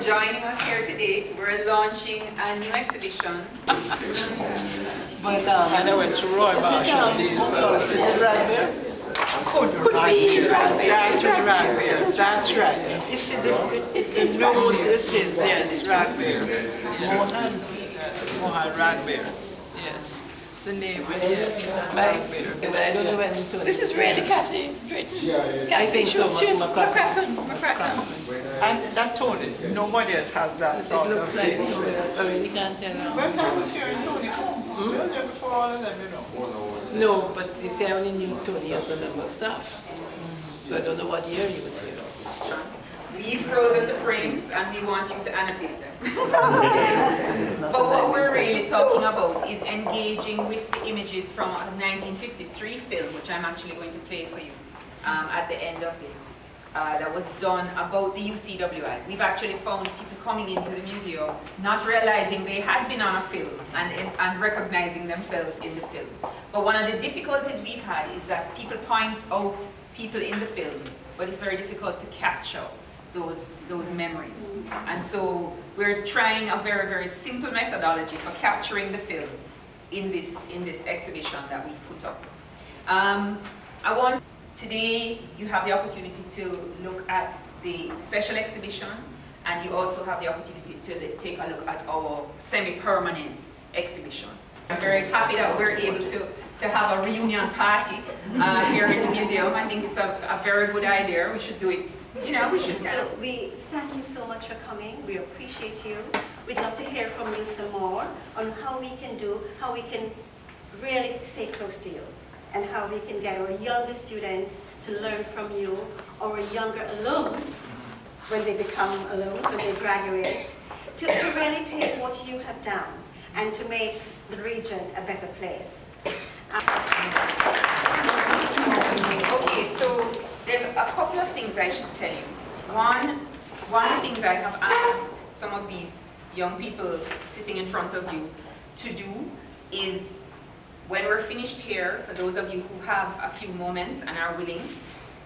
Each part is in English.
for joining us here today. We're launching a new exhibition. But I know it's Roy Marshall. Is it right there? Could be. That's right there. That's right. You see, the nose is his, yes, right there. Mohan Ragbear. Yes. The name is Right. I don't know when to. This is really Cassie. Great. I think so. She's McCracken. and that Tony, nobody else has that sort It of looks like face. I really can't tell now. When I was here in Tony, we were there before all of them, you know. No, but you see, I only knew Tony as a member of staff. So I don't know what year he was here. We've frozen the frames and we want you to annotate them. But what we're really talking about is engaging with the images from a 1953 film, which I'm actually going to play for you at the end of this. That was done about the UCWI. We've actually found people coming into the museum not realizing they had been on a film and recognizing themselves in the film. But one of the difficulties we've had is that people point out people in the film, but it's very difficult to capture those memories. And so we're trying a very, very simple methodology for capturing the film in this exhibition that we put up. Today you have the opportunity to look at the special exhibition, and you also have the opportunity to take a look at our semi-permanent exhibition. I'm very happy that we're able to have a reunion party here in the museum. I think it's a very good idea. We should do it. You know, we should. So we thank you so much for coming. We appreciate you. We'd love to hear from you some more on how we can really stay close to you, and how we can get our younger students to learn from you, or our younger alums when they become alums, when they graduate, to really take what you have done and to make the region a better place. Okay, so there's a couple of things I should tell you. One of the things I have asked some of these young people sitting in front of you to do is, when we're finished here, for those of you who have a few moments and are willing,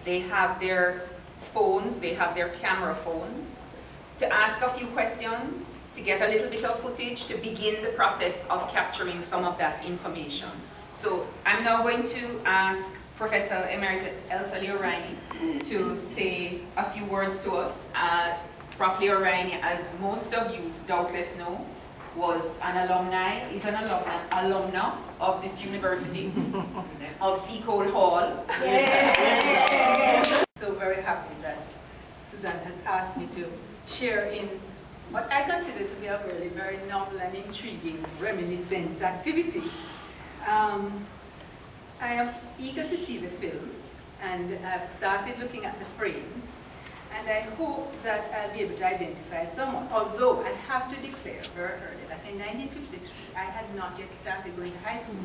they have their phones, they have their camera phones, to ask a few questions, to get a little bit of footage, to begin the process of capturing some of that information. So I'm now going to ask Professor Emeritus Elsa Leorini to say a few words to us. Prof. Leorini, as most of you doubtless know, was an alumni, is an alumna of this university, of Seacole Hall. So very happy that Suzanne has asked me to share in what I consider to be a really very novel and intriguing reminiscence activity. I am eager to see the film, and I've started looking at the frames, and I hope that I'll be able to identify someone. Although I have to declare very early that in 1953 I had not yet started going to high school.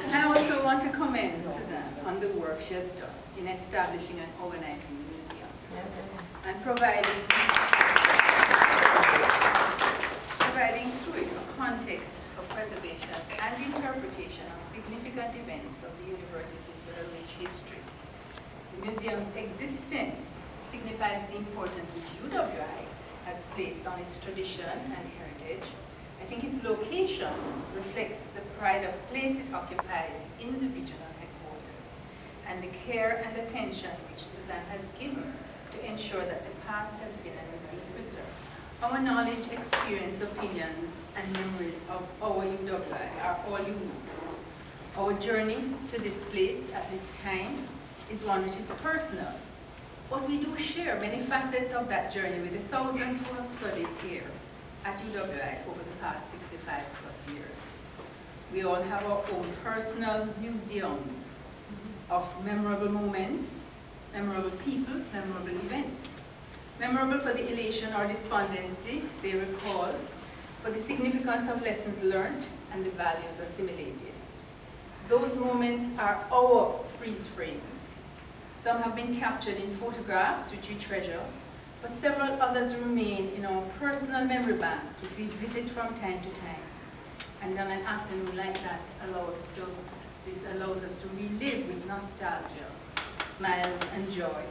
And I also want to commend Suzanne on the work she has done in establishing and organizing the museum and providing through it a context for preservation and interpretation of significant events of the university's very rich history. The museum's existence signifies the importance which UWI has placed on its tradition and heritage. I think its location reflects the pride of place it occupies in the regional headquarters, and the care and attention which Suzanne has given to ensure that the past has been and will be preserved. Our knowledge, experience, opinions, and memories of our UWI are all unique. Our journey to this place at this time is one which is personal, but we do share many facets of that journey with the thousands who have studied here at UWI over the past 65 plus years. We all have our own personal museums of memorable moments, memorable people, memorable events. Memorable for the elation or despondency they recall, for the significance of lessons learned and the values assimilated. Those moments are our freeze frames. Some have been captured in photographs, which we treasure, but several others remain in our personal memory banks, which we visit from time to time. And on an afternoon like that, this allows us to relive with nostalgia smiles and joy,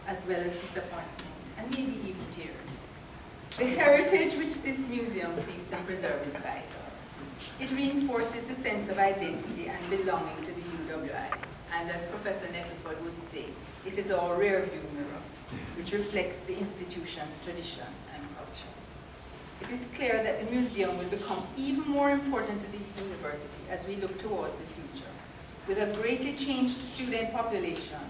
as well as disappointment, and maybe even tears. The heritage which this museum seeks to preserve is vital. It reinforces the sense of identity and belonging to the UWI, and as Professor Nettleford would say, it is our rear-view mirror, which reflects the institution's tradition and culture. It is clear that the museum will become even more important to the university as we look towards the future, with a greatly changed student population,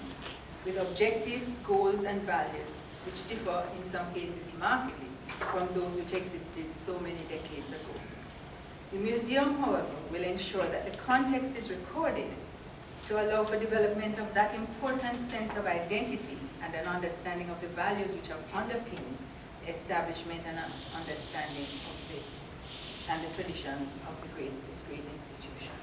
with objectives, goals, and values which differ in some cases markedly from those which existed so many decades ago. The museum, however, will ensure that the context is recorded to allow for development of that important sense of identity and an understanding of the values which have underpinned the establishment and understanding of and the traditions of this great institution.